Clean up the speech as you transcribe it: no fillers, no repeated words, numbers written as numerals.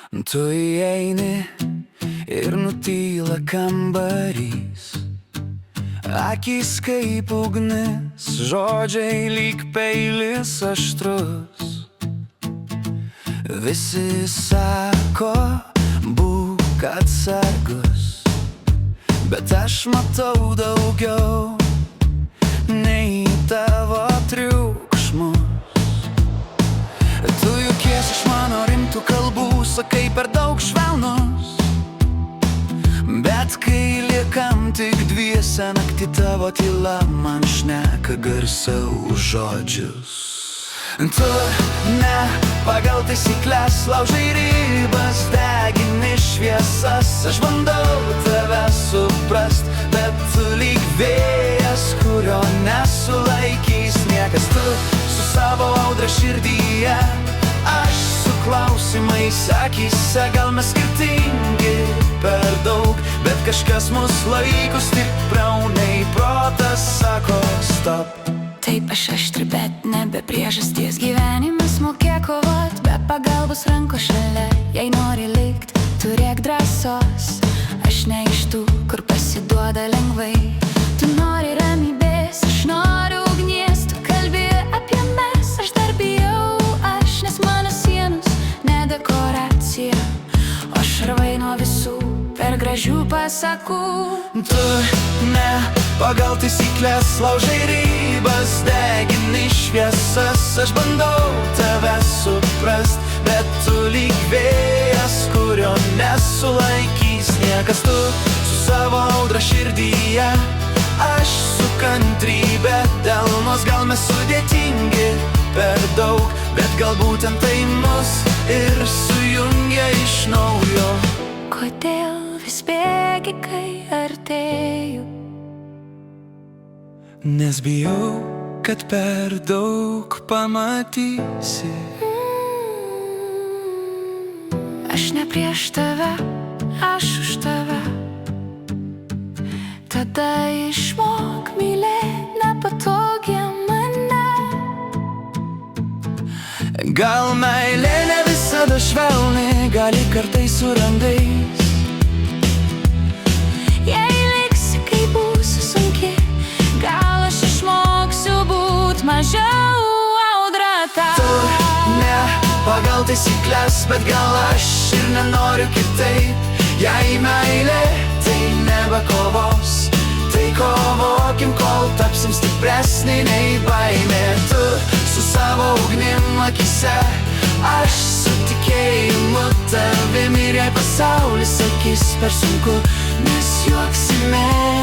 Tu įeini ir nutyla kambarys, akys kaip ugnis, žodžiai lyg peilis aštrus. Visi sako, būk atsargus, bet aš matau daugiau nei tavo triukšmus. Tu juokies iš mano rimtų kalbų, sakai per daug švelnus, bet kai liekam tik dviese naktį, tavo tyla man šneka garsiau už žodžius. Tu ne pagal taisyklės laužai ribas, degini šviesas, aš bandau tave suprast, bet tu lyg vėjas, kurio nesulaikys niekas. Tu su savo audra širdyje, aš su klausimais akyse, gal mes skirtingi per daug, bet kažkas mus laiko stipriau nei protas sako stop. Taip aš aštri, bet nebe priežasties, gyvenimas mokė kovot, be pagalbos rankos šalia. Jei nori likt, turėk drąsos, aš ne iš tų, kur pasiduoda lengvai. Tu nori ramybės, aš noriu ugnies, tu kalbi apie mes, aš dar bijau, nes mano sienos ne dekoracija, o šarvai nuo visų per gražių pasakų. Tu ne pagal taisyklės laužai ribas, degini šviesas, aš bandau tave suprast, bet tu lyg vėjas, kurio nesulaikys niekas. Tu su savo audra širdyje, aš su kantrybė, delnos gal mes sudėtingi per daug, bet gal būtent tai mus ir sujungia iš naujo. Kodėl vis bėgi, kai artėju? Nes bijau, kad per daug pamatysi. Aš ne prieš tave, aš už tave. Tada išmok mylėt nepatogią mane. Gal meilė ne visada švelni, gali kartais su randais. Jei liksi, kai būsi sunki, gal aš išmoksiu būt mažiau audra tau. Tu ne pagal taisyklės, bet gal aš ir nenoriu kitaip. Jei meilė tai nebe kovos, tai kovokim, kol tapsim stipresni nei baimė. Tu su savo ugnim akyse, aš su tikėjimu tavim, ir jei pasaulis sakys per sunku, mes juoksimės.